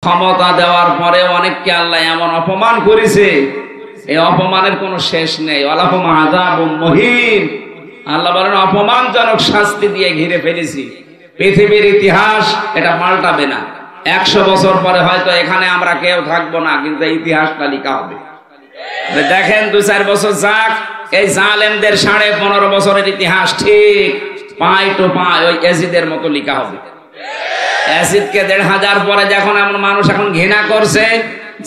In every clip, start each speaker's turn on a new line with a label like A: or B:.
A: ক্ষমতা দেওয়ার পরে অনেককে আল্লাহ এমন অপমান করেছে, এই অপমানের কোনো শেষ নেই। ওয়ালাহুম আযাবুম মুহিন, আল্লাহ বলেন অপমানজনক শাস্তি দিয়ে ঘিরে ফেলেছি। পৃথিবীর ইতিহাস এটা পাল্টাবে না। 100 বছর পরে হয়তো এখানে আমরা কেউ থাকবো না, কিন্তু ইতিহাসটা লেখা হবে। দেখেন 2-4 বছর যাক, এই জালেমদের 15.5 বছরের ইতিহাস ঠিক পাই টু পাই ওই এজিদের মতো লেখা হবে। এজিদকে 1500 পরে যখন এমন মানুষ এখন ঘৃণা করছে,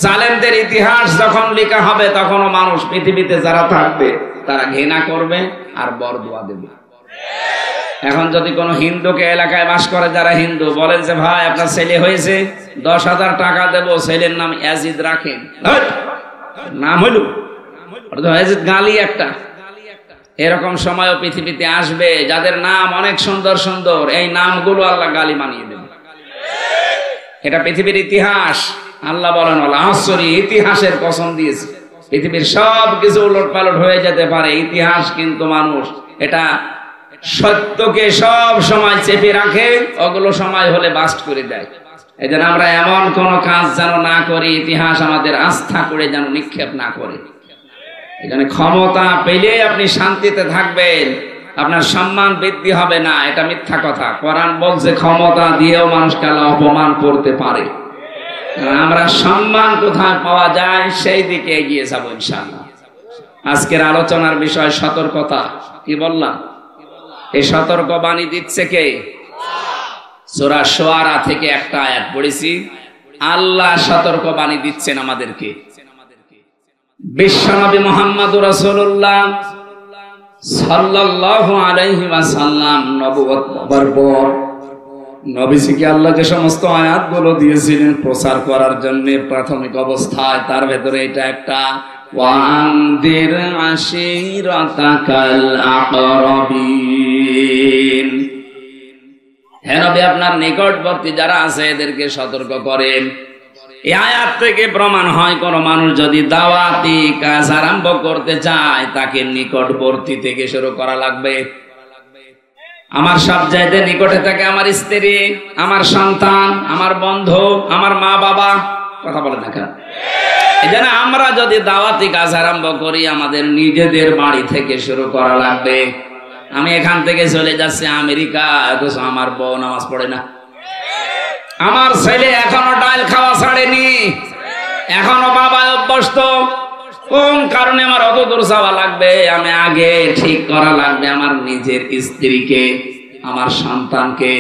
A: জালেমদের ইতিহাস যখন লেখা হবে তখনও মানুষ পৃথিবীতে যারা থাকবে তারা ঘৃণা করবে আর বরদোয়া দেবে। এখন যদি কোনো হিন্দুকে এলাকায় বাস করে যারা হিন্দু বলেন যে ভাই আপনার ছেলে হয়েছে 10,000 টাকা দেবো, ছেলের নাম এজিদ রাখেন, নাম হইল এজিদ গালি একটা। এরকম সময়ও পৃথিবীতে আসবে যাদের নাম অনেক সুন্দর সুন্দর, এই নামগুলো আল্লাহ গালি মানিয়ে দেবে। এটা পৃথিবীর ইতিহাস। আল্লাহ বলেন আসরি, ইতিহাসের কসম দিয়েছে। পৃথিবীর সব কিছু উলট পালট হয়ে যেতে পারে, ইতিহাস কিন্তু মানুষ এটা সত্যকে সব সময় চেপে রাখে, ওগুলো সময় হলে বাস্ট করে দেয়। এই জন্য আমরা এমন কোন কাজ যেন না করি, ইতিহাস আমাদের আস্থা করে যেন নিক্ষেপ না করে। এই জন্য ক্ষমতা পেলে আপনি শান্তিতে থাকবেন, আপনার সম্মান বৃদ্ধি হবে না, এটা মিথ্যা কথা। কোরআন বলছে ক্ষমতা দিয়েও মানুষকে আল্লাহ অপমান করতে পারে। আমরা সম্মান কোথায় পাওয়া যায় সেই দিকে এগিয়ে যাবো ইনশাআল্লাহ। আজকের আলোচনার বিষয় সতর্কতা। কি বললাম? এই সতর্ক বাণী দিচ্ছে কে? সূরা শুআরা থেকে একটা আয়াত পড়েছি। আল্লাহ সতর্ক বাণী দিচ্ছেন আমাদেরকে। বিশ্বনবী মুহাম্মদুর রাসূলুল্লাহ সাল্লাল্লাহু আলাইহি ওয়াসাল্লাম নবুয়ত পাবার পর নবীজিকে আল্লাহ যে সমস্ত আয়াতগুলো দিয়েছিলেন প্রচার করার জন্য প্রাথমিক অবস্থায়, তার ভেতরে এটা একটা, ওয়ানদির আশিরাতাকাল আকরাবিন, হে নবী আপনার নিকটবর্তী যারা আছে এদেরকে সতর্ক করেন। এই আয়াত থেকে প্রমাণ হয় কোন মানুষ যদি দাওয়াতি কাজ আরম্ভ করতে চায় তাকে নিকটবর্তী থেকে শুরু করা লাগবে। আমার সব চাইতে নিকটে থাকে আমার স্ত্রী, আমার সন্তান, আমার বন্ধু, আমার মা বাবা। কথা বলে না কেন? এই জন্য আমরা যদি দাওয়াতি কাজ আরম্ভ করি আমাদের নিজেদের বাড়ি থেকে শুরু করা লাগবে। আমি এখান থেকে চলে যাচ্ছি আমেরিকা, অথচ আমার বউ নামাজ পড়ে না, আমার ছেলে এখনো ডাল খাওয়া ছাড়েনি, এখনো বাবা অভ্যস্ত। কোন কারণে আমার অত দূর যাওয়া লাগবে? আমি আগে ঠিক করা লাগবে আমার নিজের স্ত্রীকে, আমার সন্তানকে।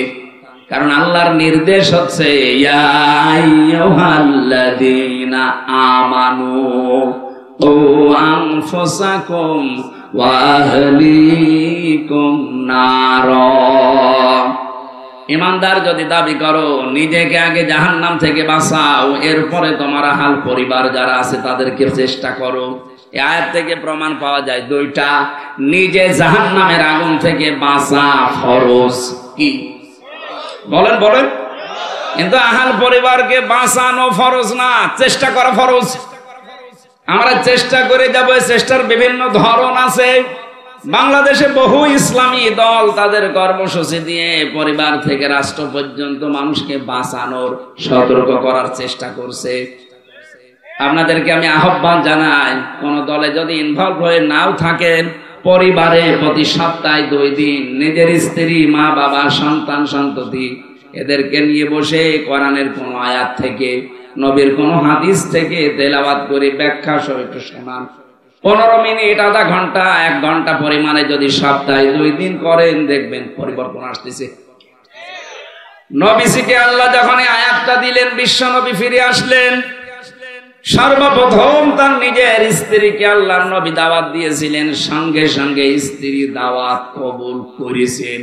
A: কারণ আল্লাহর নির্দেশ হচ্ছে ইয়া আইয়ুহাল্লাযীনা আমানু ও আনফুসাকুম ওয়া আহলিকুম নারা। ইমানদার যদি দাবি করো নিজেকে আগে জাহান্নাম থেকে বাঁচাও, এরপরে তোমার আহল পরিবার যারা আছে তাদেরকে চেষ্টা করো। এই আয়াত থেকে প্রমাণ পাওয়া যায় দুইটা, নিজে জাহান্নামের আগুন থেকে বাঁচা ফরজ। কি বলেন বলেন? কিন্তু আহল পরিবারকে বাঁচানো ফরজ না, চেষ্টা করা ফরজ। আমরা চেষ্টা করে যাব, চেষ্টার বিভিন্ন ধরন আছে। বাংলাদেশে বহু ইসলামী দল তাদের কর্মসূচি দিয়ে পরিবার থেকে রাষ্ট্র পর্যন্ত মানুষকে বাঁচানোর, সতর্ক করার চেষ্টা করছে। আপনাদেরকে আমি আহ্বান জানাই, কোন দলে যদি ইনভলভ হয়ে নাও থাকেন, পরিবারে প্রতি সপ্তাহে 2 দিন নিজের স্ত্রী, মা বাবা, সন্তান সন্ততি এদেরকে নিয়ে বসে কোরআনের কোন আয়াত থেকে, নবীর কোন হাদিস থেকে তেলাওয়াত করে ব্যাখ্যা সহ একটু শোনান। 15 মিনিট, আধা ঘন্টা, 1 ঘন্টা পরিমাণে যদি সপ্তাহে 2 দিন করেন দেখবেন পরিবর্তন আসতেছে। নবীজিকে আল্লাহ যখন আয়াতটা দিলেন, বিশ্ব নবী ফিরে আসলেন, সর্বপ্রথম তার নিজের স্ত্রীকে আল্লাহর নবী দাওয়াত দিয়েছিলেন, সঙ্গে সঙ্গে স্ত্রী দাওয়াত কবুল করেছেন।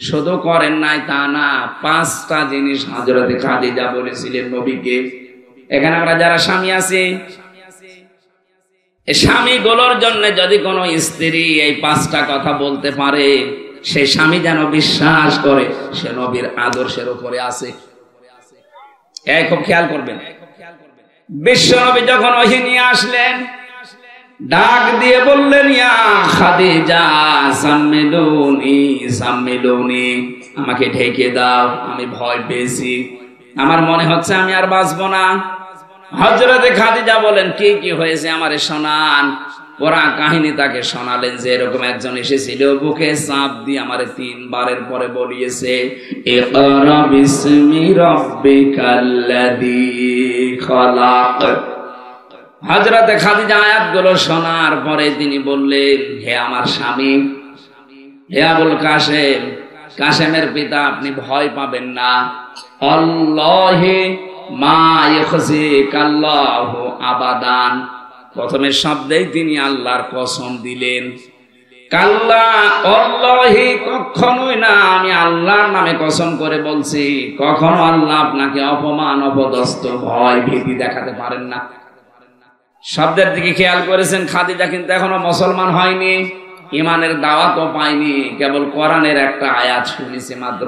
A: শুধু করেন নাই তা না, 5টা জিনিস হযরত খাদিজা বলেছিলেন নবীকে। এখানে আমরা যারা স্বামী আছি, স্বামীগুলোর জন্য যদি কোনো স্ত্রী এই 5টা কথা বলতে পারে, সেই স্বামী যেন বিশ্বাস করে সে নবীর আদর্শের উপরে আছে। এই খুব খেয়াল করবেন। বিশ্ব নবী যখন ওহী নিয়ে আসলেন, ডাক দিয়ে বললেন, ইয়া খাদিজা সাম্মিলুনি সাম্মিলুনি, আমাকে ঢেকে দাও, আমি ভয় পেয়েছি। আমার মনে হচ্ছে আমি আর বাঁচবো না। হযরতে খাদিজা বলেন, কি কি হয়েছে আমারে শোনান। পুরা কাহিনী তাকে শোনালেন যে এরকম একজন এসেছিল, বুকে চাপ দিয়ে আমারে 3 বারের পরে বলিয়েছে, ইকরা বিসমি রাব্বিকাল্লাযী খালাক। হযরতে খাদিজা আয়াতগুলো শোনার পরে তিনি বললেন, হে আমার স্বামী, হে আবুল কাসেম, কাসেমের পিতা, আপনি ভয় পাবেন না। আল্লাহি মা ইখজিকাল্লাহু আবাদান। প্রথমের শব্দেই তিনি আল্লাহর কসম দিলেন। কাল্লা আল্লাহি, কখনোই না, আমি আল্লাহর নামে কসম করে বলছি, কখনো আল্লাহ আপনাকে অপমান, অপদস্থ, ভয়, ভীতি দেখাতে পারেন না। শব্দের দিকে খেয়াল করেছেন, খাদিজা কিন্তু এখনো মুসলমান হয়নি, ইমানের দাওয়াতও পায়নি, কেবল কোরআনের একটা আয়াত শুনেছে মাত্র।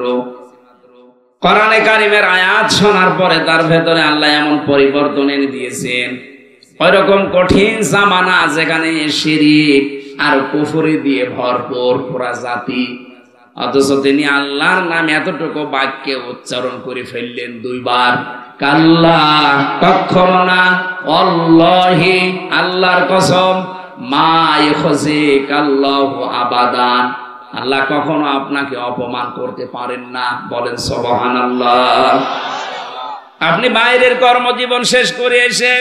A: কোরআনে কারিমের আয়াত শোনার পরে তার ভেতরে আল্লাহ এমন পরিবর্তন এনে দিয়েছেন, ওইরকম কঠিন জামানা যেখানে শিরক আর কুফরি দিয়ে ভরপুর পুরা জাতি, অথচ তিনি আল্লাহর নাম এতটুকু বাক্যে উচ্চারণ করে ফেললেন 2 বার। কাল্লা, কখনো না, আল্লাহি, আল্লাহর কসম, মা ইখজিকাল্লাহু আবাদান, আল্লাহ কখনো আপনাকে অপমান করতে পারেন না। বলেন সুবহানাল্লাহ। আপনি বাইরের কর্মজীবন শেষ করে এসে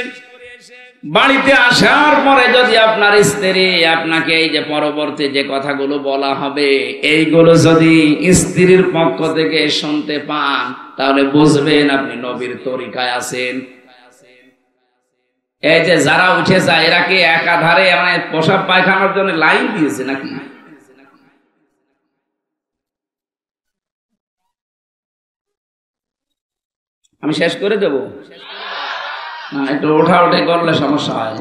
A: বাড়িতে আসার পরে যদি আপনার স্ত্রী আপনাকে এই যে পরবর্তী যে কথাগুলো বলা হবে, এইগুলো যদি স্ত্রীর পক্ষ থেকে শুনতে পান, তাহলে বুঝবেন আপনি নবীর তরিকায় আছেন। এই যে যারা উঠে যায়, এরা কি একাধারে মানে প্রসাব পায়খানার জন্য লাইন দিয়েছে নাকি? আমি শেষ করে দেব না, একটু ওঠা উঠে করলে সমস্যা হয়।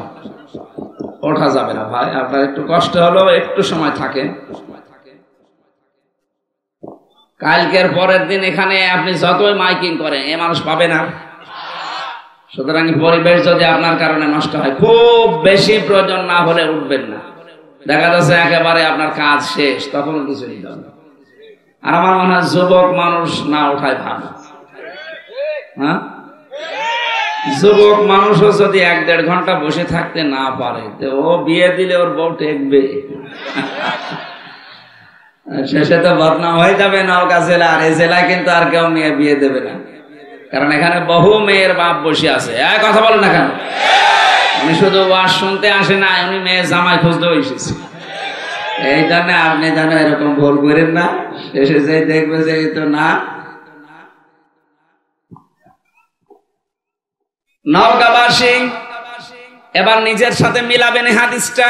A: ওঠা যাবে না ভাই, আপনার একটু কষ্ট হলেও একটু সময় থাকে। কালকের পরের দিন এখানে আপনি যতই মাইকিং করেন, এ মানুষ পাবে না। সুতরাং পরিবেশ যদি আপনার কারণে নষ্ট হয়, খুব বেশি প্রয়োজন না হলে উঠবেন না। দেখা যাচ্ছে একেবারে আপনার কাজ শেষ, তখন কিছু নিতে হবে। আর আমার মনে হয় যুবক মানুষ না ওঠায় ভালো। হ্যাঁ, যুবক মানুষও যদি 1-1.5 ঘন্টা বসে থাকতে না পারে, তো ও বিয়ে দিলে ওর বউ টেকবে? শেষে তো বদনাম হয়ে যাবে নওগাঁ জেলা। আর এই জেলায় কিন্তু আর কেউ মেয়ে বিয়ে দেবে না, কারণ এখানে বহু মেয়ের বাপ বসে আছে। কথা বলেন না কেন? উনি শুধু ওয়াজ শুনতে আসে না, উনি মেয়ে জামাই খুঁজতেও এসেছে। এই জন্য আপনি যেন এরকম ভুল করেন না, শেষে যে দেখবে যে তো না। নওগাঁবাসী এবার নিজের সাথে মিলাবেন হাদিসটা।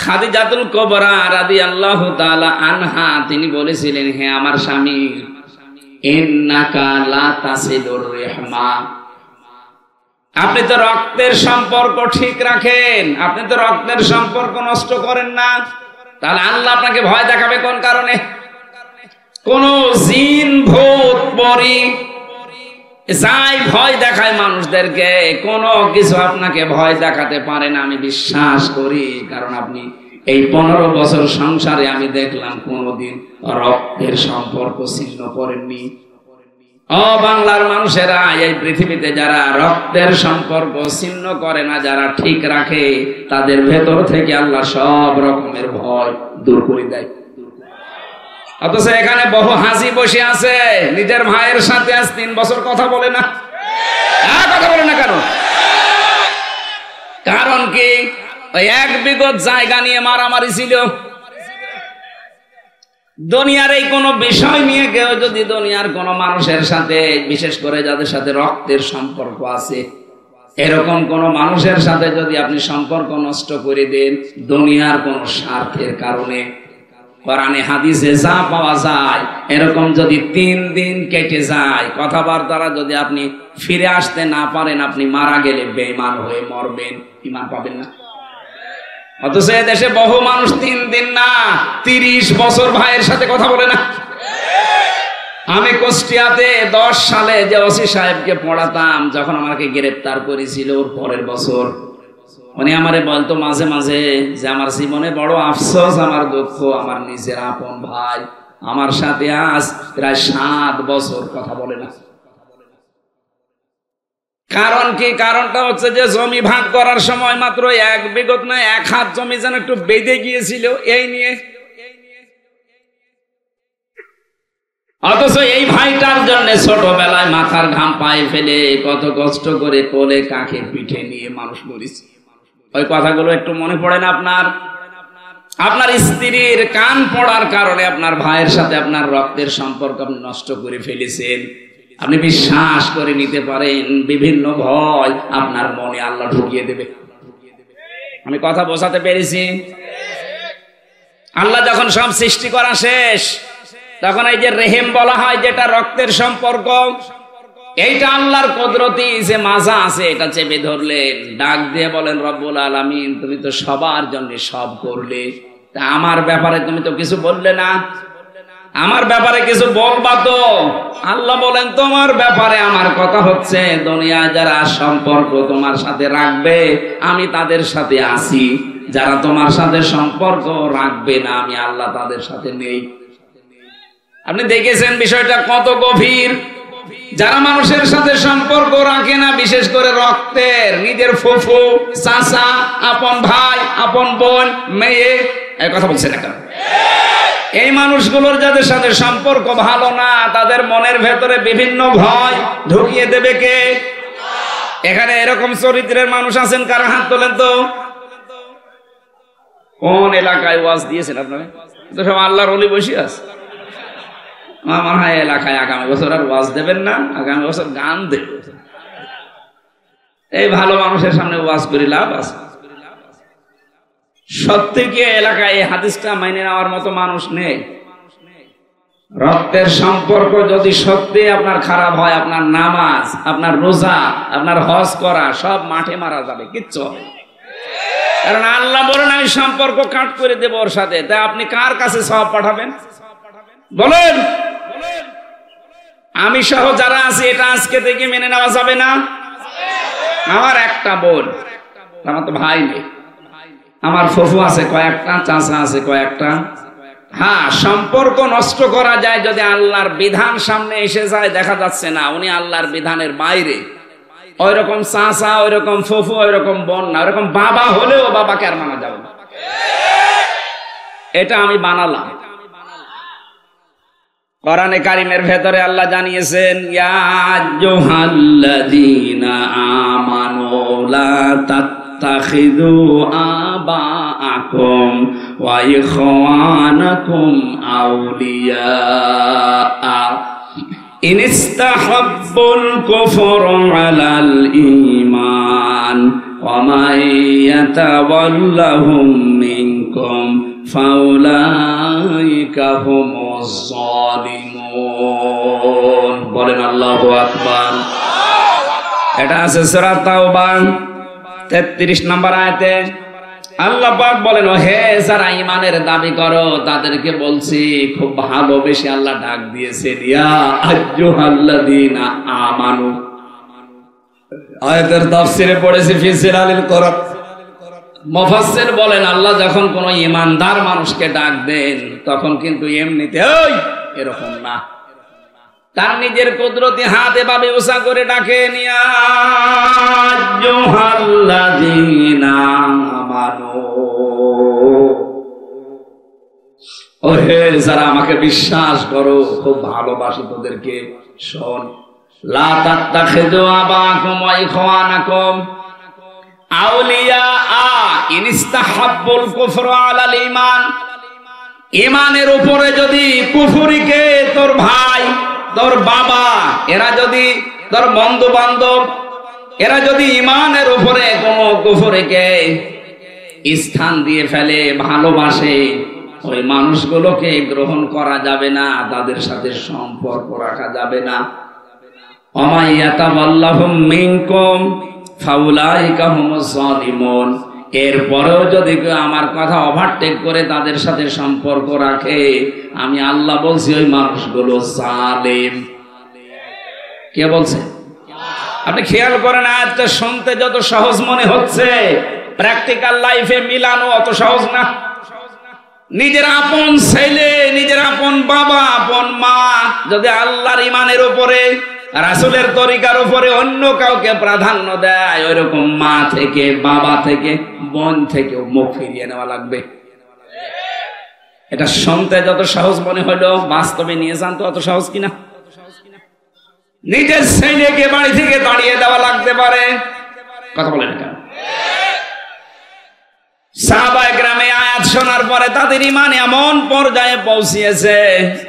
A: খাদিজাতুল কুবরা রাদিয়াল্লাহু তাআলা আনহা তিনি বলেছিলেন, হে আমার স্বামী, ইন্নাকা লা তাসিলুর রাহমা, আপনি তো রক্তের সম্পর্ক ঠিক রাখেন, আপনি তো রক্তের সম্পর্ক নষ্ট করেন না। তাহলে আল্লাহ আপনাকে ভয় দেখাবে কোন কারণে? কোন জিন, ভূত, পরী যাই ভয় দেখায় মানুষদেরকে, কোনো কিছু আপনাকে ভয় দেখাতে পারে না, আমি বিশ্বাস করি। কারণ আপনি এই 15 বছর সংসারে আমি দেখলাম কোনদিন রক্তের সম্পর্ক ছিন্ন করেননি। বাংলার মানুষেরা, এই পৃথিবীতে যারা রক্তের সম্পর্ক ছিন্ন করে না, যারা ঠিক রাখে, তাদের ভেতর থেকে আল্লাহ সব রকমের ভয় দূর করে দেয়। অথচ এখানে বহু হাসি বসে আছে, নিজের ভাইয়ের সাথে আজ 3 বছর কথা বলে না। কথা বলে না কেন? কারণ কি? ওই 1 বিঘত জায়গা নিয়ে মারামারি ছিল। দুনিয়ার এই কোন বিষয় নিয়ে কেউ যদি দুনিয়ার কোন মানুষের সাথে, বিশেষ করে যাদের সাথে রক্তের সম্পর্ক আছে, এরকম কোন মানুষের সাথে যদি আপনি সম্পর্ক নষ্ট করে দেন দুনিয়ার কোন স্বার্থের কারণে, কোরআনে হাদিসে যা পাওয়া যায়, এরকম যদি 3 দিন কেটে যায়, কথাবার্তারা যদি আপনি ফিরে আসতে না পারেন, আপনি মারা গেলে বেঈমান হয়ে মরবেন, ঈমান পাবেন না। অথচ দেশে বহু মানুষ 3 দিন না 30 বছর ভাইয়ের সাথে কথা বলে না। আমি কুষ্টিয়াতে 10 সালে যে ওসি সাহেবকে পড়াতাম, যখন আমাকে গ্রেফতার করেছিল ওর পরের বছর, উনি আমারে বলতো মাঝে মাঝে যে আমার জীবনে বড় আফসোস, আমার দুঃখ, আমার নিজের আপন ভাই আমার সাথে আজ প্রায় 7 বছর কথা বলে না। কারণ কি? কারণটা হচ্ছে যে জমি ভাগ করার সময় মাত্র 1 বিঘত না 1 হাত জমি যেন একটু বেঁধে গিয়েছিল এই নিয়ে। অথচ এই ভাইটার জন্য ছোটবেলায় মাথার ঘাম পায়ে ফেলে কত কষ্ট করে কোলে কাকে পিঠে নিয়ে মানুষ করেছে। ওই কথাগুলো একটু মনে পড়ে না আপনার? আপনার স্ত্রীর কান পড়ার কারণে আপনার ভাইয়ের সাথে আপনার রক্তের সম্পর্ক আপনি নষ্ট করে ফেলেছেন। আপনি বিশ্বাস করে নিতে পারেন বিভিন্ন ভয় আপনার মনে আল্লাহ ঢুকিয়ে দেবে। আমি কথা বোঝাতে পেরেছি? আল্লাহ যখন সব সৃষ্টি করা শেষ, তখন এই যে রেহেম বলা হয়, যেটা রক্তের সম্পর্ক, এইটা আল্লাহর কুদরতি যে মাজা আছে এটা চেপে ধরলেন, ডাক দিয়ে বলেন, রব্বুল আলামিন তুমি তো সবার জন্য সব করলে, তা আমার ব্যাপারে তুমি তো কিছু বললে না, আমার ব্যাপারে কিছু বলবা তো। আল্লাহ বলেন, তোমার ব্যাপারে আমার কথা হচ্ছে দুনিয়ায় যারা সম্পর্ক তোমার সাথে রাখবে আমি তাদের সাথে আছি, যারা তোমার সাথে সম্পর্ক রাখবে না আমি আল্লাহ তাদের সাথে নেই। আপনি দেখেছেন বিষয়টা কত গভীর। যারা মানুষের সাথে সম্পর্ক রাখে না, বিশেষ করে রক্তের, নিজের ফুফু, চাচা, আপন ভাই, আপন বোন, মেয়ে, এই কথা বলছেন না কেন? এই মানুষগুলোর যাদের সাথে সম্পর্ক ভালো না, তাদের মনের ভেতরে বিভিন্ন ভয় ঢুকিয়ে দেবে কে? এখানে এরকম চরিত্রের মানুষ আছেন? কারা হাত তোলেন তো। কোন এলাকায় ওয়াজ দিয়েছেন আপনারা? তো সব আল্লাহর ওলি বসে আছে। আমার মনে হয় এলাকায় আগামী বছর আর ওয়াজ দেবেন না, আগামী বছর গান দেবে। এই ভালো মানুষের সামনে ওয়াজ করে লাভ আছে? সত্যি কি এলাকায় এই হাদিসটা মাইনে নেওয়ার মতো মানুষ নেই? রক্তের সম্পর্ক যদি সত্যি আপনার খারাপ হয়, আপনার নামাজ, আপনার রোজা, আপনার হজ করা সব মাঠে মারা যাবে, কিচ্ছু হবে। কারণ আল্লাহ বলেন আমি সম্পর্ক কাট করে দেব ওর সাথে। তা আপনি কার কাছে সওয়াব পাঠাবেন বলেন? আমি সহ যারা আছে এটা আজকে থেকে মেনে নেওয়া যাবে না। আমার একটা বোন, আমার তো ভাই নেই, আমার ফুফু আছে কয়েকটা, চাচা আছে কয়েকটা। হ্যাঁ, সম্পর্ক নষ্ট করা যায় যদি আল্লাহর বিধান সামনে এসে যায়, দেখা যাচ্ছে না উনি আল্লাহর বিধানের বাইরে। ওই রকম চাচা, ওই রকম ফুফু, ওই রকম বোন না, ওরকম বাবা হলেও বাবাকে আর মানা যাবে না। এটা আমি বানালাম। কোরআনে কারিমের ভেতরে আল্লাহ জানিয়েছেন, ইয়া আইয়ুহাল্লাযীনা আমানু লা তাত্তাখিযু আবাআকুম ওয়া ইখওয়ানাকুম আউলিয়া ইন ইসতাহাব্বুল কুফরা আলাল ঈমান ওয়া মান ইয়াতাওয়াল্লাহুম মিনকুম ফাউলাইকা হুমুজ জালিমুন। বলেন আল্লাহু আকবার। এটা আছে সূরা তাওবা 33 নম্বর আয়াতে। আল্লাহ পাক বলেন, ও হে যারা ঈমানের দাবি করো তাদেরকে বলছি, খুব ভালোবেসে আল্লাহ ডাক দিয়েছেন, ইয়া আইয়ুহাল্লাযীনা আমানু। আয়াতের তাফসীরে পড়েছি ফি সিলালিল কোরআন। মুফাসসির বলেন, আল্লাহ যখন কোন ঈমানদার মানুষকে ডাক দেন তখন কিন্তু এমনিতে ওই এরকম না, তার নিজের কুদরতি হাত এভাবে উঁচা করে ডাকেন, ইয়া আইয়ুহাল্লাযীনা আমানু। ও হে যারা আমাকে বিশ্বাস করো, খুব ভালোবাসি তোদেরকে, শোন, লা তাত্তাখিযু আবাআকুম ওয়া ইখওয়ানাকুম আউলিয়া ইন ইসতাহাব্বুল কুফরা আলাল ঈমান। ঈমানের উপরে যদি কুফরিকে, তোর ভাই, তোর বাবা, এরা যদি, তোর বন্ধু বান্ধব, এরা যদি ঈমানের উপরে কোন কুফরিকে স্থান দিয়ে ফেলে, ভালোবাসে, ওই মানুষগুলোকে গ্রহণ করা যাবে না, তাদের সাথে সম্পর্ক রাখা যাবে না। ওয়া ইয়াতাওয়াল্লাহুম মিনকুম ফাউলাইকা হুমুজ জালিমুন। এরপরেও যদি কেউ আমার কথা ওভারটেক করে তাদের সাথে সম্পর্ক রাখে, আমি আল্লাহ বলছি ওই মানুষগুলো জালেম। কে বলছে? আপনি খেয়াল করেন, আয়াতটা শুনতে যত সহজ মনে হচ্ছে, প্র্যাকটিক্যাল লাইফে মিলানো অত সহজ না। নিজের আপন ছেলে, নিজের আপন বাবা, আপন মা যদি আল্লাহর ঈমানের উপরে রাসূলের তরিকার উপরে অন্য কাউকে প্রাধান্য দেয়, ওইরকম মা থেকে, বাবা থেকে, বোন থেকেও মুখ ফিরিয়ে নেওয়া লাগবে। এটা শুনতে যত সহজ মনে হলো, বাস্তবে নিয়ে যান তো অত সহজ কিনা। নিজের ছেলেকে বাড়ি থেকে দাঁড়িয়ে দেওয়া লাগতে পারে, কথা বলেন কেন? সাহাবায়ে কেরামে আয়াত শোনার পরে তাদের ঈমান এমন পর্যায়ে পৌঁছিয়েছে,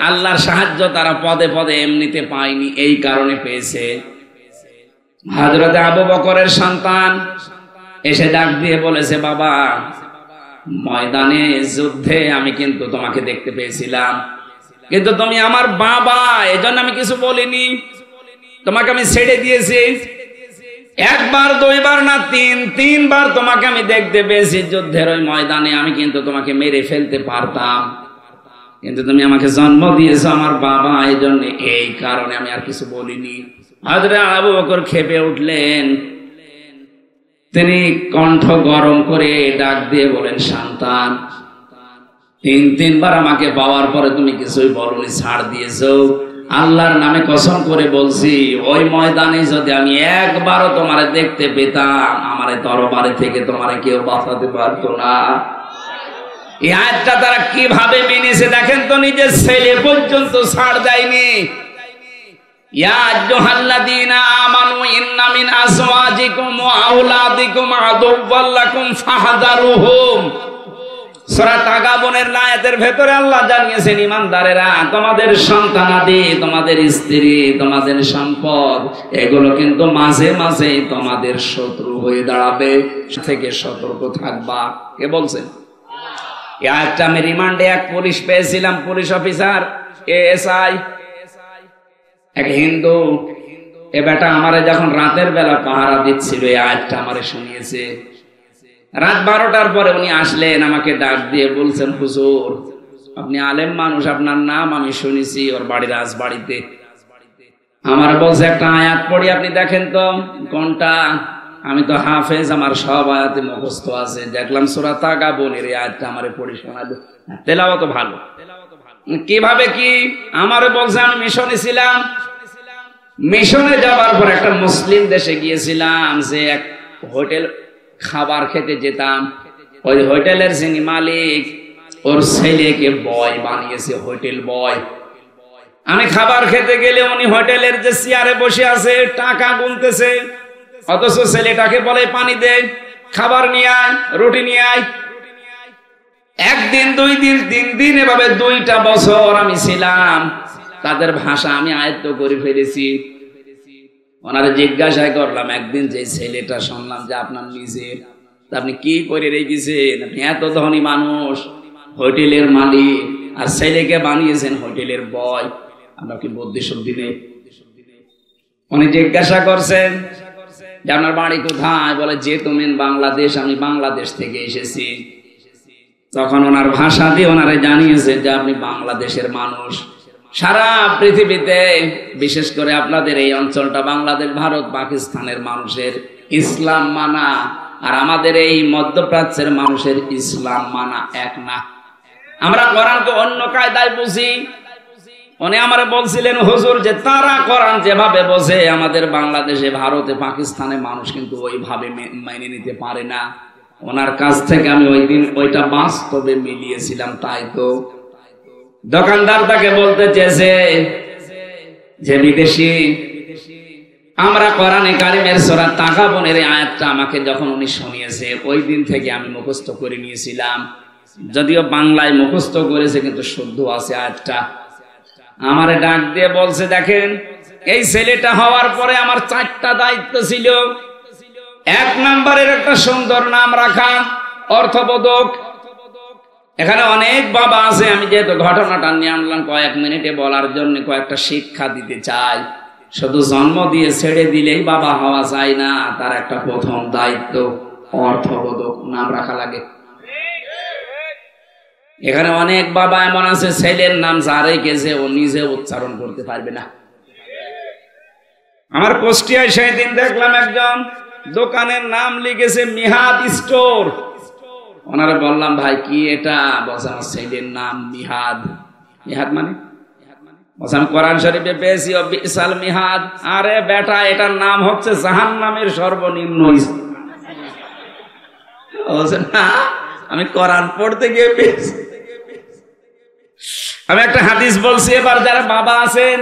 A: আল্লাহর সাহায্য তারা পদে পদে এমনিতে পায়নি, এই কারণে পেয়েছে। হযরত আবু বকরের সন্তান এসে ডাক দিয়ে বলেছে, বাবা, ময়দানে যুদ্ধে আমি কিন্তু তোমাকে দেখতে পেয়েছিলাম, কিন্তু তুমি আমার বাবা, এজন্য আমি কিছু বলিনি, তোমাকে আমি ছেড়ে দিয়েছি। একবার, দুইবার না, তিনবার তোমাকে আমি দেখতে পেয়েছি যুদ্ধের ওই ময়দানে। আমি কিন্তু তোমাকে মেরে ফেলতে পারতাম, কিন্তু তুমি আমাকে জন্ম দিয়েছো আমার বাবা, এই জন্য, এই কারণে আমি আর কিছু বলিনি। হযরত আবু বকর ক্ষেপে উঠলেন, তিনি কণ্ঠ গরম করে ডাক দিয়ে বলেন, সন্তান, তিনবার আমাকে পাওয়ার পরে তুমি কিছুই বলনি, ছাড় দিয়েছো। আল্লাহর নামে কসম করে বলছি, ওই ময়দানে যদি আমি একবারও তোমারে দেখতে পেতাম, আমার তরবারি থেকে তোমারে কেউ বাঁচাতে পারতো না। এই আয়াতটা তারা কিভাবে মেনেছে দেখেন তো, নিজের ছেলে পর্যন্ত ছাড় দেয়নি। ইয়া আইয়ুহাল্লাযীনা আমানু ইন্না মিন আজওয়াজিকুম ওয়া আওলাদিকুম আদুওয়াল লাকুম ফাহযারুহুম। সূরা তাগাবুনের আয়াতের ভেতরে আল্লাহ জানিয়েছেন, ঈমানদারেরা, তোমাদের সন্তানাদি, তোমাদের স্ত্রী, তোমাদের সম্পদ, এগুলো কিন্তু মাঝে মাঝে তোমাদের শত্রু হয়ে দাঁড়াবে, থেকে সতর্ক থাকবা। কে বলছেন? এই আয়াতটা আমি রিমান্ডে এক পুলিশ পেয়েছিলাম, পুলিশ অফিসার এএসআই, এক হিন্দু। এ বেটা আমারে যখন রাতের বেলা পাহারা দিচ্ছিল, এই আয়াতটা আমারে শুনিয়েছে। রাত 12টার পরে উনি আসলেন, আমাকে ডাক দিয়ে বলছেন, হুজুর, আপনি আলেম মানুষ, আপনার নাম আমি শুনেছি, ওর বাড়ি রাজবাড়িতে। আমার বলছে, একটা আয়াত পড়ি, আপনি দেখেন তো কোনটা। আমি তো হাফেজ, আমার সব আয়াতে মুখস্থ আছে। দেখলাম সূরা তাগাবুনের এই আয়াতটা আমারে পড়ি শোনালো, তেলাওয়াত ভালো। কিভাবে কি? আমারে বলছে, আমি মিশনে ছিলাম, মিশনে যাবার পর একটা মুসলিম দেশে গিয়েছিলাম, যে এক হোটেল খাবার খেতে যেতাম, ওই হোটেলের যিনি মালিক, ওর ছেলেকে বয় বানিয়েছে, হোটেল বয়। আমি খাবার খেতে গেলে উনি হোটেলের যে চেয়ারে বসে আছে, টাকা গুনতেছে, অথচ ছেলেটাকে বলে পানি দে, খাবার নিয়ে আয়, রুটি নিয়ে আয়। একদিন, 2 দিন, 3 দিন, এভাবে 2টা বছর আমি ছিলাম। তাদের ভাষা আমি আয়ত্ত করে ফেলেছি। ওনারা জিজ্ঞাসা করলাম, একদিন যে ছেলেটা শুনলাম যে আপনার নিজের, আপনি কি করে রেখেছেন? আপনি এত ধনী মানুষ, হোটেলের মালিক, আর ছেলেকে বানিয়েছেন হোটেলের বয়, আমরা কি বুদ্ধি শুদ্ধি নেই? উনি জিজ্ঞাসা করছেন যে আপনার বাড়ি কোথায়? বলে, যে তুমি বাংলাদেশ, আমি বাংলাদেশ থেকে এসেছি। তখন ওনার ভাষা দিয়ে ওনারা জানিয়েছে যে আপনি বাংলাদেশের মানুষ। সারা পৃথিবীতে, বিশেষ করে আপনাদের এই অঞ্চলটা, বাংলাদেশ, ভারত, পাকিস্তানের মানুষের ইসলাম মানা আর আমাদের এই মধ্যপ্রাচ্যের মানুষের ইসলাম মানা এক না। আমরা কোরআনকে অন্য কায়দায় বুঝি। উনি আমারে বলছিলেন, হুজুর, যে তারা কোরআন যেভাবে বোঝে, আমাদের বাংলাদেশে, ভারতে, পাকিস্তানে মানুষ কিন্তু ওইভাবে মেনে নিতে পারে না। ওনার কাছ থেকে আমি ওই দিন ওইটা বাস্তবে মিলিয়েছিলাম। তাই তো দোকানদার তাকে বলতে চেয়েছে যে বিদেশি, আমরা কোরআনে কারিমের সূরা তাগাবুনের আয়াতটা আমাকে যখন উনি শুনিয়েছে, ওই দিন থেকে আমি মুখস্থ করে নিয়েছিলাম। যদিও বাংলায় মুখস্থ করেছে, কিন্তু শুদ্ধ আছে আয়াতটা। আমারে ডাক দিয়ে বলছে, দেখেন, এই ছেলেটা হওয়ার পরে আমার 4টা দায়িত্ব ছিল। 1 নম্বরের একটা সুন্দর নাম রাখা, অর্থবোধক। এখানে অনেক বাবা আছে, আমি যেহেতু ঘটনাটা নিয়ে আনলাম কয়েক মিনিটে বলার জন্য, কয়েকটা শিক্ষা দিতে চাই। শুধু জন্ম দিয়ে ছেড়ে দিলেই বাবা হওয়া যায় না, তার একটা প্রথম দায়িত্ব অর্থবোধক নাম রাখা লাগে। এখানে অনেক বাবা এমন আছে, ছেলের নাম যারে গেছে ও নিজে উচ্চারণ করতে পারবে না। আমার কুষ্টিয়ায় সেই দিন দেখলাম একজন দোকানের নাম লিখেছে মিহাদ স্টোর। ওনারে বললাম, ভাই কি এটা? বলছে, আমার ছেলের নাম মিহাদ। মিহাদ মানে আমি কোরআন শরীফে পেয়েছি বিসাল মিহাদ। আরে বেটা, এটার নাম হচ্ছে জাহান্নামের সর্বনিম্ন না, আমি কোরআন পড়তে গিয়ে পেয়েছি। আমি একটা হাদিস বলছি, এবার যারা বাবা আছেন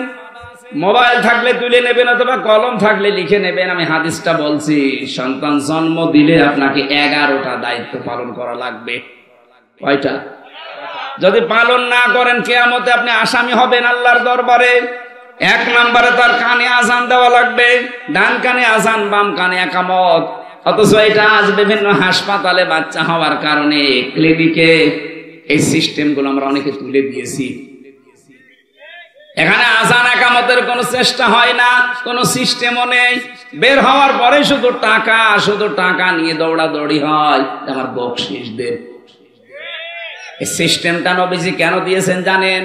A: মোবাইল থাকলে তুলে নেবেন অথবা কলম থাকলে লিখে নেবেন। আমি হাদিসটা বলছি, সন্তান জন্ম দিলে আপনাকে 11টা দায়িত্ব পালন করা লাগবে। কয়টা? যদি পালন না করেন কিয়ামতে আপনি আসামি হবেন আল্লাহর দরবারে। 1 নম্বরে তার কানে আজান দেওয়া লাগবে, ডান কানে আজান, বাম কানে একামত। অথচ এটা আজ বিভিন্ন হাসপাতালে বাচ্চা হওয়ার কারণে ক্লিনিকে এই সিস্টেমগুলো আমরা অনেকে তুলে দিয়েছি। এখানে আজান একামতের কোনো চেষ্টা হয় না, কোনো সিস্টেমও নেই। বের হওয়ার পরে শুধু টাকা নিয়ে দৌড়াদৌড়ি হয়, আমার বকশিস দেন। এই সিস্টেমটা নবীজি কেন দিয়েছেন জানেন?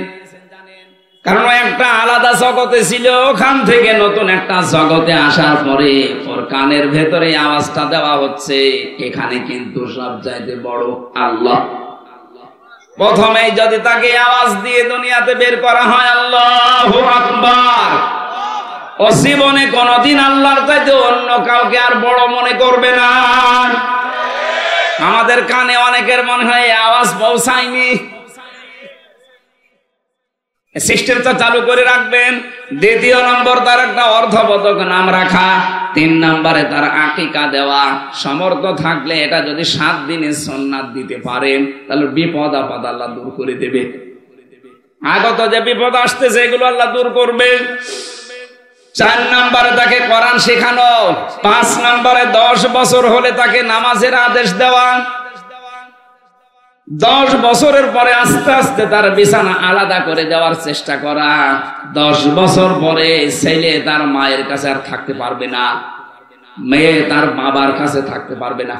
A: কারণ একটা আলাদা জগতে ছিল, ওখান থেকে নতুন একটা জগতে আসার পরে ওর কানের ভেতরে আওয়াজটা দেওয়া হচ্ছে, এখানে কিন্তু সব চাইতে বড় আল্লাহ। প্রথমে যদি তাকে আওয়াজ দিয়ে দুনিয়াতে বের করা হয় আল্লাহু আকবার, ও জীবনে কোনদিন আল্লাহর চাইতে অন্য কাউকে আর বড় মনে করবে না। আমাদের কানে অনেকের মনে হয় আওয়াজ পৌঁছায়নি। সিস্টেমটা চালু করে রাখবেন। 2 নম্বর তার একটা অর্ধবোধক নাম রাখা। 3 নম্বরে তার আকিকা দেওয়া। সমর্থ থাকলে এটা যদি 7 দিনের সুন্নাত দিতে পারেন তাহলে বিপদ আপদ আল্লাহ দূর করে দেবে। আগত যে বিপদ আসতেছে এগুলো আল্লাহ দূর করবে। 4 নম্বরে তাকে কোরআন শেখানো। 5 নম্বরে 10 বছর হলে তাকে নামাজের আদেশ দেওয়া। 10 বছরের পরে আস্তে আস্তে তার বিছানা আলাদা করে দেওয়ার চেষ্টা করা। 10 বছর পরে ছেলে তার মায়ের কাছে আর থাকতে পারবে না, মেয়ে তার বাবার কাছে থাকতে পারবে না।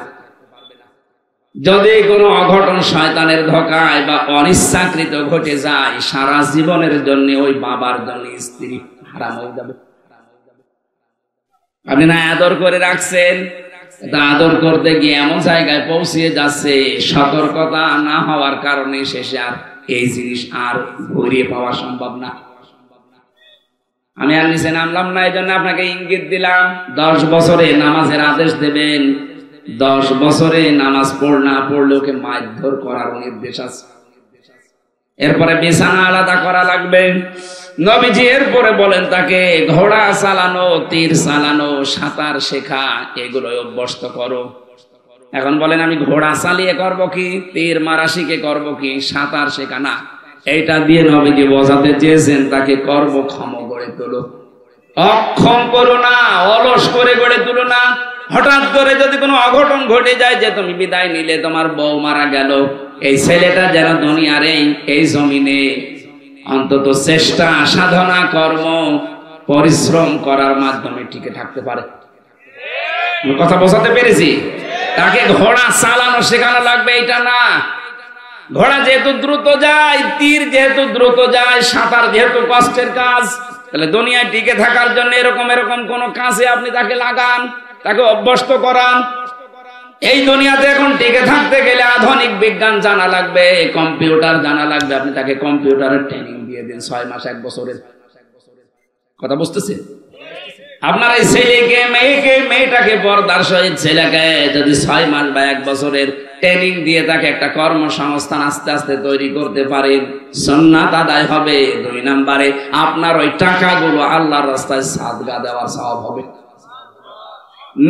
A: যদি কোনো অঘটন শয়তানের ধোঁকায় বা অনিচ্ছাকৃত ঘটে যায়, সারা জীবনের জন্য ওই বাবার জন্য স্ত্রী হারাম হয়ে যাবে। আপনি না আদর করে রাখছেন, আদর করতে গিয়ে এমন জায়গায় পৌঁছিয়ে যাচ্ছে, সতর্কতা না হওয়ার কারণে শেষে আর এই জিনিস আর ঘুরিয়ে পাওয়া সম্ভব না। আমি আর নিচে নামলাম না, এই জন্য আপনাকে ইঙ্গিত দিলাম। 10 বছরে নামাজের আদেশ দেবেন। 10 বছরে নামাজ না পড়লে ওকে মারধর করার নির্দেশ আছে। এরপরে বিছানা আলাদা করা লাগবে। নবীজি এরপরে বলেন তাকে ঘোড়া চালানো, তীর চালানো, সাঁতার শেখা, এগুলো অভ্যস্ত করো। এখন বলেন আমি ঘোড়া চালিয়ে করব কি, তীর মারা শিখে করব কি, সাঁতার শেখা না। এইটা দিয়ে নবীজি বোঝাতে চেয়েছেন তাকে কর্মক্ষম গড়ে তোলো। অক্ষম করো না, অলস করে গড়ে তুলো না। হঠাৎ করে যদি কোনো অঘটন ঘটে যায় যে তুমি বিদায় নিলে, তোমার বউ মারা গেল, এই ছেলেটা যেন দুনিয়ার এই জমিনে অন্তত চেষ্টা, সাধনা, কর্ম, পরিশ্রম করার মাধ্যমে টিকে থাকতে পারে। কথা বোঝাতে পেরেছি? তাকে ঘোড়া চালানো শেখানো লাগবে, এটা না। ঘোড়া যেহেতু দ্রুত যায়, তীর যেহেতু দ্রুত যায়, সাঁতার যেহেতু কষ্টের কাজ, তাহলে দুনিয়ায় টিকে থাকার জন্য এরকম কোন কাজে আপনি তাকে লাগান, তাকে অভ্যস্ত করান। এই দুনিয়াতে এখন টিকে থাকতে গেলে আধুনিক বিজ্ঞান জানা লাগবে, কম্পিউটার জানা লাগবে। আপনি তাকে কম্পিউটারের ট্রেনিং দিয়ে দিন 6 মাস 1 বছরের। কথা বুঝতেছে? আপনার এই ছেলেকে, মেয়েটাকে, পর্দার সহিত ছেলেকে যদি 6 মাস বা 1 বছরের ট্রেনিং দিয়ে তাকে একটা কর্মসংস্থান আস্তে আস্তে তৈরি করতে পারেন, সুন্নাত আদায় হবে। 2 নম্বরে আপনার ওই টাকাগুলো আল্লাহর রাস্তায় সাদকা দেওয়ার সওয়াব হবে।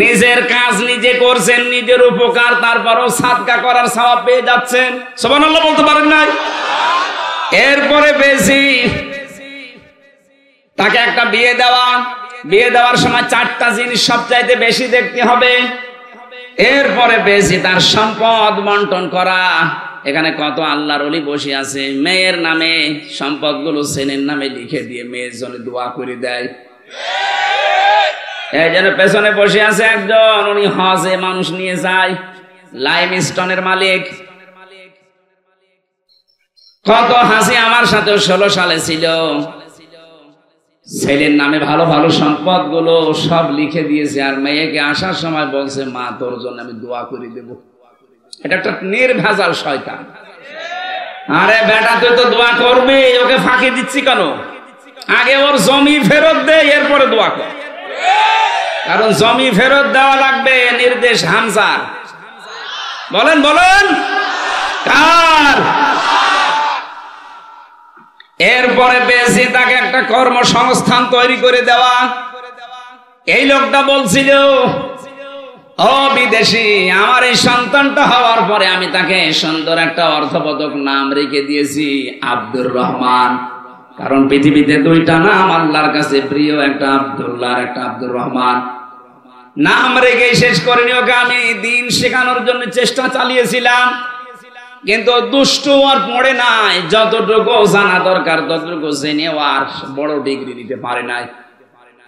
A: নিজের কাজ নিজে করছেন, নিজের উপকার, তারপরও সাদকা করার সওয়াব পেয়ে যাচ্ছেন। সুবহানাল্লাহ বলতে পারেন না? এরপরে বেশি তাকে একটা বিয়ে দেওয়ার সময় 4টা জিনিস সবচাইতে বেশি দেখতে হবে। এরপরে বেশি তার সম্পদ বন্টন করা। এখানে কত আল্লাহর ওলি বসে আছে, মেয়ের নামে সম্পদগুলো ছেলের নামে লিখে দিয়ে মেয়ের জন্য দোয়া করে দেয়। এই জন্য পেছনে বসে আছে একজন, উনি হজে মানুষ নিয়ে যায়, লাইমস্টোনের মালিক। কত হাসি, আমার সাথেও 16 সালে ছিল। ছেলের নামে ভালো ভালো সম্পদ গুলো সব লিখে দিয়েছে, আর মেয়েকে আসার সময় বলছে মা তোর জন্য আমি দোয়া করে দেব। এটা একটা নির্ভেজাল শয়তান। আরে বেটা তুই তো দোয়া করবি, ওকে ফাঁকি দিচ্ছি কেন? আগে ওর জমি ফেরত দে, এরপরে দোয়া কর। কারণ জমি ফেরত দেওয়া লাগবে নির্দেশ হামজার। বলেন বলেন কার? এরপরে পেয়েছি তাকে একটা কর্মসংস্থান তৈরি করে দেওয়া। এই লোকটা বলছিল, ও বিদেশি, আমার এই সন্তানটা হওয়ার পরে আমি তাকে সুন্দর একটা অর্থবোধক নাম রেখে দিয়েছি আব্দুর রহমান। কারণ পৃথিবীতে দুইটা নাম আল্লাহর কাছে প্রিয়, একটা আব্দুল্লাহ আর একটা আব্দুর রহমান। নাম রেখে শেষ করিনি ওকে আমি দিন শেখানোর জন্য চেষ্টা চালিয়েছিলাম, কিন্তু দুষ্টু আর পড়ে নাই। যতটুকু জানা দরকার ততটুকু জেনে আর বড় ডিগ্রি দিতে পারে নাই।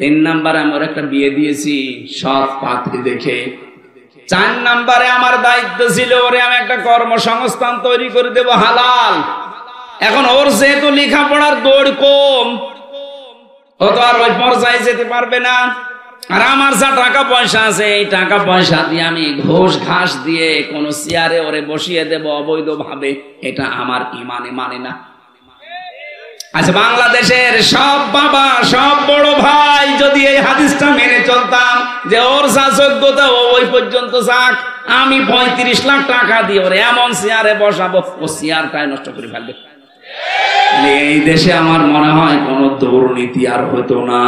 A: 3 নম্বরে আমার একটা বিয়ে দিয়েছি সৎ পাত্রী দেখে। 4 নম্বরে আমার দায়িত্ব ছিল ওরে আমি একটা কর্মসংস্থান তৈরি করে দেব হালাল। এখন ওর যেহেতু লেখাপড়ার দৌড় কম, ও তো আর ওই পর্যায়ে যেতে পারবে না। আর আমার যা টাকা পয়সা আছে, এই টাকা পয়সা দিয়ে আমি ঘোষ ঘাস দিয়ে কোন চেয়ারে ওরে বসিয়ে দেব অবৈধ ভাবে, এটা আমার ইমানে মানে না। আচ্ছা, বাংলাদেশের সব বাবা সব বড় ভাই যদি এই হাদিসটা মেনে চলতাম যে ওর যা যোগ্যতা ও ওই পর্যন্ত যাক, আমি 35 লাখ টাকা দিয়ে ওরে এমন চেয়ারে বসাবো ও চেয়ারটাই নষ্ট করে ফেলবে, এই দেশে আমার মনে হয় কোন দুর্নীতি আর হতো না।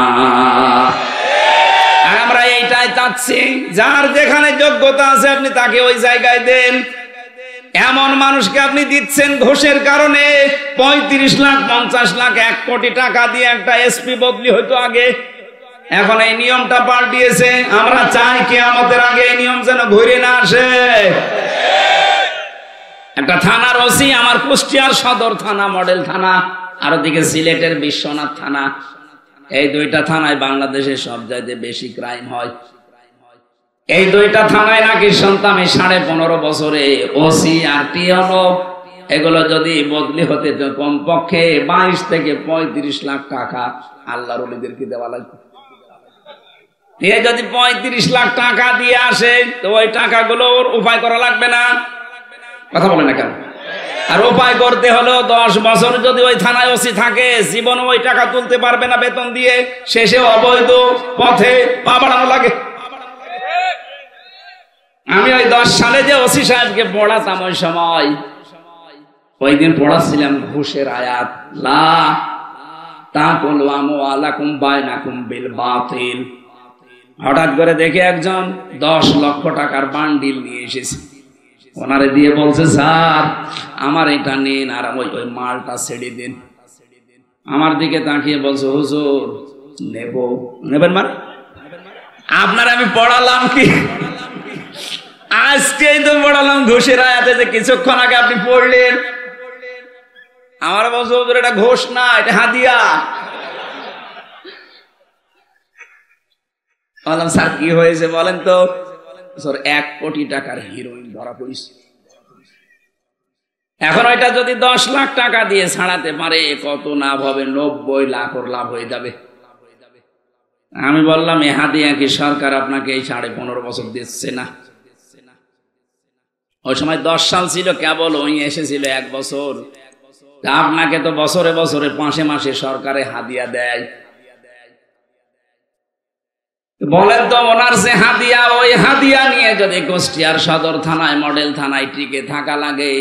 A: আমরা এইটাই চাচ্ছি, যার যেখানে যোগ্যতা আছে আপনি তাকে ওই জায়গায় দেন। এমন মানুষকে আপনি দিচ্ছেন ঘোষের কারণে 35 লাখ 50 লাখ 1 কোটি টাকা দিয়ে একটা এসপি বদলি হইতো আগে। এখন এই নিয়মটা পাল্টিয়েছে। আমরা চাই কিয়ামতের আগে এই নিয়ম যেন ঘুরে না আসে। একটা থানার ওসি আমার কুষ্টিয়ার সদর থানা, মডেল থানা, আর ওদিকে সিলেটের বিশ্বনাথ থানা, এই 2টা থানায় বাংলাদেশে সব চাইতে বেশি ক্রাইম হয়। এই 2টা থানায় নাকি সন্তান 15.5 বছরে ওসি আর টিএনও এগুলো যদি বদলি হতে তো কমপক্ষে 22 থেকে 35 লাখ টাকা আল্লাহর ওলিদেরকে দেওয়া লাগবে। যদি 35 লাখ টাকা দিয়ে আসে তো ওই টাকাগুলো ওর উপায় করা লাগবে না? কথা বলে না কেন? আর উপায় করতে হলো 10 বছর যদি ওই থানায় ওসি থাকে, জীবন ওই টাকা তুলতে পারবে না বেতন দিয়ে, শেষে অবৈধ পথে পা বাড়ানো লাগে। আমি ওই 10 সালে যে ওসি সাহেবকে পড়াতাম, ওই সময় ওই দিন পড়াচ্ছিলাম ঘুষের আয়াত, লা তাকুলু আমওয়ালাকুম বাইনাকুম বিল বাতিল। হঠাৎ করে দেখে একজন 10 লক্ষ টাকার বান্ডিল নিয়ে এসেছে, ওনারে দিয়ে বলছে, স্যার আমার এটা নিন আর ওই মালটা ছেড়ে দিন। আমার দিকে তাকিয়ে বলছে, হুজুর নেবেন মানে? আপনার আমি পড়ালাম কি? আজকেই তো পড়ালাম ঘুষের আয়াতে, যে কিছুক্ষণ আগে আপনি পড়লেন। আমার বলছে, হুজুর এটা ঘোষ না, এটা হাদিয়া। বললাম, স্যার কি হয়েছে বলেন তো? স্যার 1 কোটি টাকার হিরোইন ধরা পড়েছে। এখন ওইটা যদি 10 লাখ টাকা দিয়ে ছাড়াতে পারে কত লাভ হবে? 90 লাখ ওর লাভ হয়ে যাবে। আমি বললাম, এ হাদিয়া কি সরকার আপনাকে এই 15.5 বছর দিচ্ছে না? ওই সময় 10 সাল ছিল, কেবল ওই এসেছিল 1 বছর। আপনাকে তো বছরে বছরে মাসে মাসে সরকারে হাদিয়া দেয়। বলেন তো, ওনার যে হাদিয়া, ওই হাদিয়া নিয়ে যদি কুষ্টিয়ার সদর থানায় মডেল থানায় টিকে থাকা লাগে,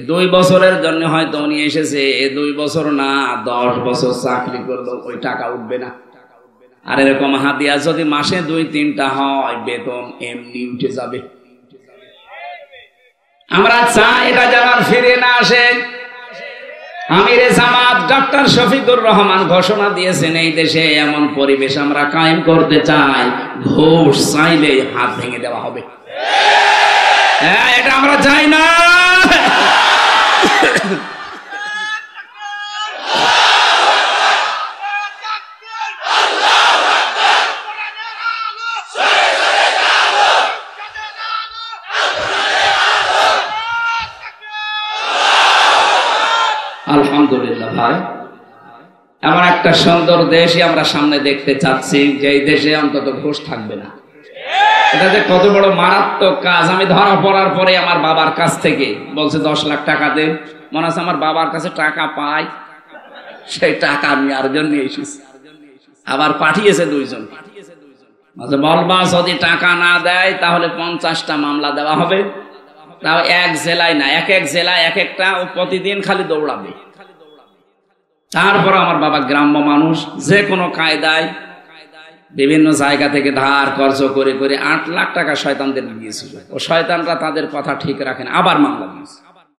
A: 2 বছরের জন্য হয়তো উনি এসেছে, 2 বছর না 10 বছর চাকরি করলো, ওই টাকা উঠবে না। আর এরকম হাদিয়া যদি মাসে 2-3টা হয়, বেতন এমনি উঠে যাবে। আমরা চাই এটা যেন ফিরে না আসে। আমিরে জামাত ডক্টর শফিকুর রহমান ঘোষণা দিয়েছেন, এই দেশে এমন পরিবেশ আমরা কায়েম করতে চাই, ঘুষ চাইলে হাত ভেঙে দেওয়া হবে। এটা আমরা চাই না। আলহামদুলিল্লাহ ভাই, এমন একটা সুন্দর দেশই আমরা সামনে দেখতে চাচ্ছি, যে এই দেশে অন্তত ঘুষ থাকবে না। এটা যে কত বড় মারাত্মক কাজ। আমি ধরা পড়ার পরে আমার বাবার কাছ থেকে বলছে 10 লাখ টাকা দেন। মনে আছে আমার বাবার কাছে টাকা পাই, সেই টাকা আমি আরেকজন নিয়ে এসেছি, আবার পাঠিয়েছে 2 জন। বলবা যদি টাকা না দেয় তাহলে 50টা মামলা দেওয়া হবে, তাও এক জেলায় না, এক এক জেলায় এক একটা, ও প্রতিদিন খালি দৌড়াবে। তারপর আমার বাবা গ্রাম্য মানুষ, যে কোনো কায়দায় বিভিন্ন জায়গা থেকে ধার কর্জ করে করে 8 লাখ টাকা শয়তানদের দিয়েছিল। ও শয়তানরা তাদের কথা ঠিক রাখেন, আবার মামলা দিয়েছে।